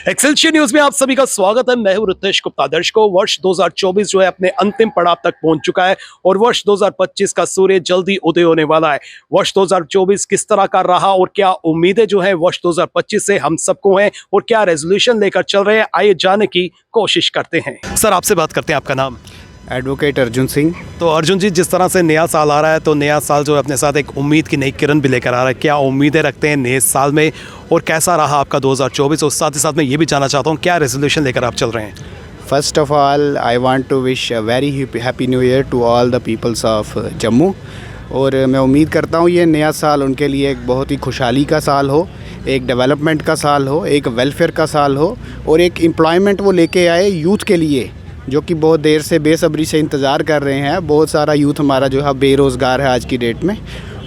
Excelsior news में आप सभी का स्वागत है। मैं हूं रितेश गुप्ता। दर्शकों, वर्ष 2024 जो है अपने अंतिम पड़ाव तक पहुंच चुका है और वर्ष 2025 का सूर्य जल्दी उदय होने वाला है। वर्ष 2024 किस तरह का रहा और क्या उम्मीदें जो है वर्ष 2025 से हम सबको हैं और क्या रेजोल्यूशन लेकर चल रहे हैं, आइए जानने की कोशिश करते हैं। सर, आपसे बात करते हैं। आपका नाम? एडवोकेट अर्जुन सिंह। तो अर्जुन जी, जिस तरह से नया साल आ रहा है तो नया साल जो है अपने साथ एक उम्मीद की नई किरण भी लेकर आ रहा है। क्या उम्मीदें रखते हैं नए साल में और कैसा रहा आपका 2024? और साथ ही साथ मैं ये भी जानना चाहता हूँ क्या रेजोल्यूशन लेकर आप चल रहे हैं? First of all I want to wish a very happy new year to all the peoples of Jammu. और मैं उम्मीद करता हूँ ये नया साल उनके लिए एक बहुत ही खुशहाली का साल हो, एक डेवलपमेंट का साल हो, एक वेलफेयर का साल हो और एक एम्प्लॉयमेंट वो लेके आए यूथ के लिए, जो कि बहुत देर से बेसब्री से इंतज़ार कर रहे हैं। बहुत सारा यूथ हमारा जो है बेरोज़गार है आज की डेट में।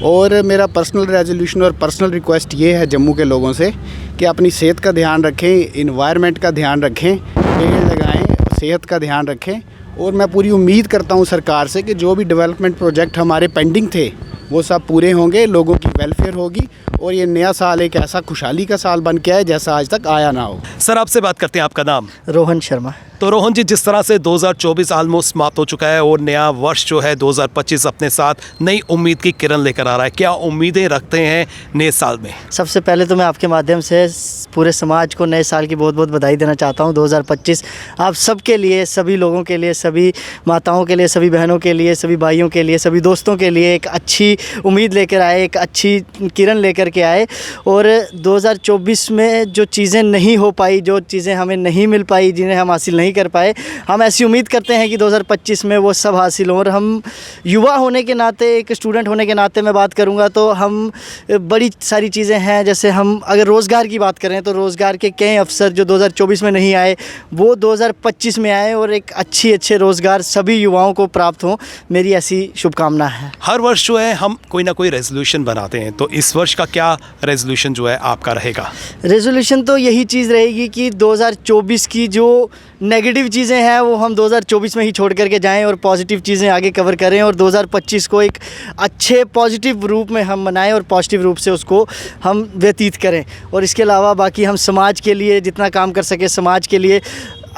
और मेरा पर्सनल रेजोल्यूशन और पर्सनल रिक्वेस्ट ये है जम्मू के लोगों से कि अपनी सेहत का ध्यान रखें, इन्वायरमेंट का ध्यान रखें, पेड़ लगाएं, सेहत का ध्यान रखें। और मैं पूरी उम्मीद करता हूँ सरकार से कि जो भी डेवलपमेंट प्रोजेक्ट हमारे पेंडिंग थे वो सब पूरे होंगे, लोगों की वेलफेयर होगी और ये नया साल एक ऐसा खुशहाली का साल बन के आए जैसा आज तक आया ना हो। सर, आपसे बात करते हैं। आपका नाम? रोहन शर्मा। तो रोहन जी, जिस तरह से 2024 ऑलमोस्ट समाप्त हो चुका है और नया वर्ष जो है 2025 अपने साथ नई उम्मीद की किरण लेकर आ रहा है, क्या उम्मीदें रखते हैं नए साल में? सबसे पहले तो मैं आपके माध्यम से पूरे समाज को नए साल की बहुत बहुत बधाई देना चाहता हूं। 2025 आप सबके लिए, सभी लोगों के लिए, सभी माताओं के लिए, सभी बहनों के लिए, सभी भाइयों के लिए, सभी दोस्तों के लिए एक अच्छी उम्मीद लेकर आए, एक अच्छी किरण लेकर के आए। और 2024 में जो चीज़ें नहीं हो पाई, जो चीज़ें हमें नहीं मिल पाई, जिन्हें हम हासिल नहीं कर पाए, हम ऐसी उम्मीद करते हैं कि 2025 में वो सब हासिल हों। और हम युवा होने के नाते, एक स्टूडेंट होने के नाते मैं बात करूंगा तो हम बड़ी सारी चीज़ें हैं। जैसे हम अगर रोज़गार की बात करें तो रोज़गार के कई अवसर जो 2024 में नहीं आए वो 2025 में आए और एक अच्छे रोज़गार सभी युवाओं को प्राप्त हों, मेरी ऐसी शुभकामना है। हर वर्ष जो है हम कोई ना कोई रेजोल्यूशन बनाते हैं, तो इस वर्ष का क्या रेजोल्यूशन जो है आपका रहेगा? रेजोल्यूशन तो यही चीज़ रहेगी कि 2024 की जो नेगेटिव चीज़ें हैं वो हम 2024 में ही छोड़ करके जाएं और पॉजिटिव चीज़ें आगे कवर करें और 2025 को एक अच्छे पॉजिटिव रूप में हम मनाएं और पॉजिटिव रूप से उसको हम व्यतीत करें। और इसके अलावा बाकी हम समाज के लिए जितना काम कर सके, समाज के लिए।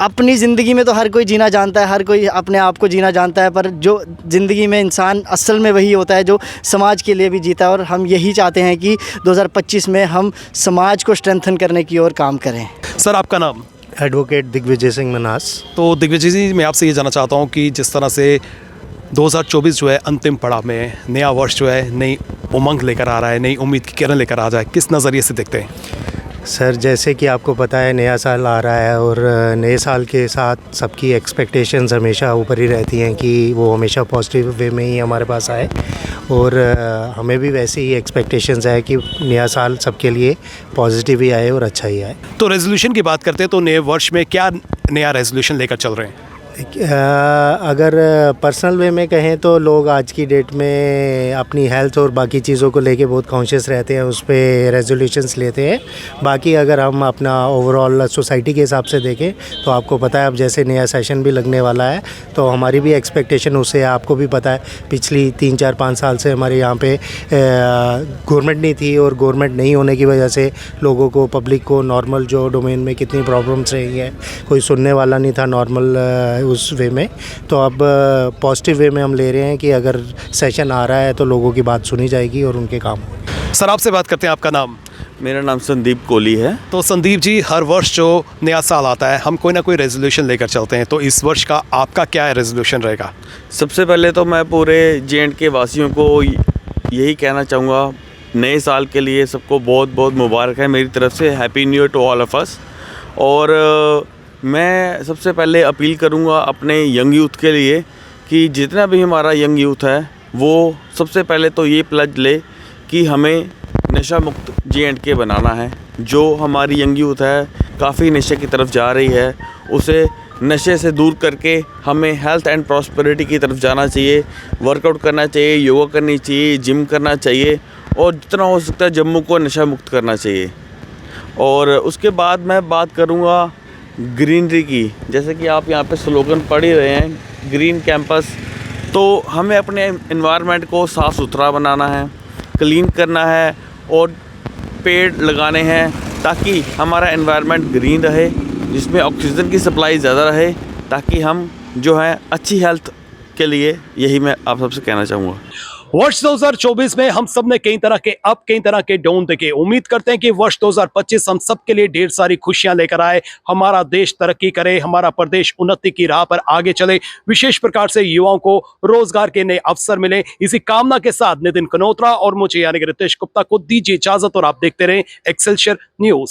अपनी ज़िंदगी में तो हर कोई जीना जानता है, हर कोई अपने आप को जीना जानता है, पर जो ज़िंदगी में इंसान असल में वही होता है जो समाज के लिए भी जीता है। और हम यही चाहते हैं कि 2025 में हम समाज को स्ट्रेंथन करने की ओर काम करें। सर, आपका नाम? एडवोकेट दिग्विजय सिंह मनास। तो दिग्विजय जी, मैं आपसे ये जानना चाहता हूँ कि जिस तरह से 2024 जो है अंतिम पड़ाव में है, नया वर्ष जो है नई उमंग लेकर आ रहा है, नई उम्मीद की किरण लेकर आ जाए, किस नज़रिए से देखते हैं? सर, जैसे कि आपको पता है नया साल आ रहा है और नए साल के साथ सबकी एक्सपेक्टेशंस हमेशा ऊपर ही रहती हैं कि वो हमेशा पॉजिटिव वे में ही हमारे पास आए। और हमें भी वैसे ही एक्सपेक्टेशंस है कि नया साल सबके लिए पॉजिटिव ही आए और अच्छा ही आए। तो रेजोल्यूशन की बात करते हैं तो नए वर्ष में क्या नया रेजोल्यूशन लेकर चल रहे हैं? अगर पर्सनल वे में कहें तो लोग आज की डेट में अपनी हेल्थ और बाकी चीज़ों को लेके बहुत कॉन्शियस रहते हैं, उस पर रेजोल्यूशंस लेते हैं। बाकी अगर हम अपना ओवरऑल सोसाइटी के हिसाब से देखें तो आपको पता है अब जैसे नया सेशन भी लगने वाला है तो हमारी भी एक्सपेक्टेशन उससे, आपको भी पता है पिछली 3-4-5 साल से हमारे यहाँ पे गवर्नमेंट नहीं थी और गवर्नमेंट नहीं होने की वजह से लोगों को, पब्लिक को नॉर्मल जो डोमेन में कितनी प्रॉब्लम्स रही हैं, कोई सुनने वाला नहीं था नॉर्मल उस वे में। तो अब पॉजिटिव वे में हम ले रहे हैं कि अगर सेशन आ रहा है तो लोगों की बात सुनी जाएगी और उनके काम। सर, आपसे बात करते हैं। आपका नाम? मेरा नाम संदीप कोहली है। तो संदीप जी, हर वर्ष जो नया साल आता है हम कोई ना कोई रेजोल्यूशन लेकर चलते हैं, तो इस वर्ष का आपका क्या रेजोल्यूशन रहेगा? सबसे पहले तो मैं पूरे J&K वासियों को यही कहना चाहूँगा, नए साल के लिए सबको बहुत बहुत मुबारक है मेरी तरफ से। Happy new year to all of us. और मैं सबसे पहले अपील करूंगा अपने यंग यूथ के लिए कि जितना भी हमारा यंग यूथ है वो सबसे पहले तो ये प्लज ले कि हमें नशा मुक्त J&K बनाना है। जो हमारी यंग यूथ है काफ़ी नशे की तरफ जा रही है, उसे नशे से दूर करके हमें हेल्थ एंड प्रॉस्पेरिटी की तरफ जाना चाहिए। वर्कआउट करना चाहिए, योगा करनी चाहिए, जिम करना चाहिए और जितना हो सकता है जम्मू को नशा मुक्त करना चाहिए। और उसके बाद मैं बात करूँगा ग्रीनरी की। जैसे कि आप यहाँ पे स्लोगन पढ़ ही रहे हैं, ग्रीन कैंपस। तो हमें अपने एनवायरनमेंट को साफ़ सुथरा बनाना है, क्लीन करना है और पेड़ लगाने हैं ताकि हमारा एनवायरनमेंट ग्रीन रहे, जिसमें ऑक्सीजन की सप्लाई ज़्यादा रहे, ताकि हम जो है अच्छी हेल्थ के लिए, यही मैं आप सबसे कहना चाहूँगा। वर्ष 2024 में हम सब ने कई तरह के अप, कई तरह के डाउन देखे। उम्मीद करते हैं कि वर्ष 2025 हम सब के लिए ढेर सारी खुशियां लेकर आए, हमारा देश तरक्की करे, हमारा प्रदेश उन्नति की राह पर आगे चले, विशेष प्रकार से युवाओं को रोजगार के नए अवसर मिले। इसी कामना के साथ नितिन कनोत्रा और मुझे यानी कि रितेश गुप्ता को दीजिए इजाजत और आप देखते रहें एक्सेलशियर न्यूज।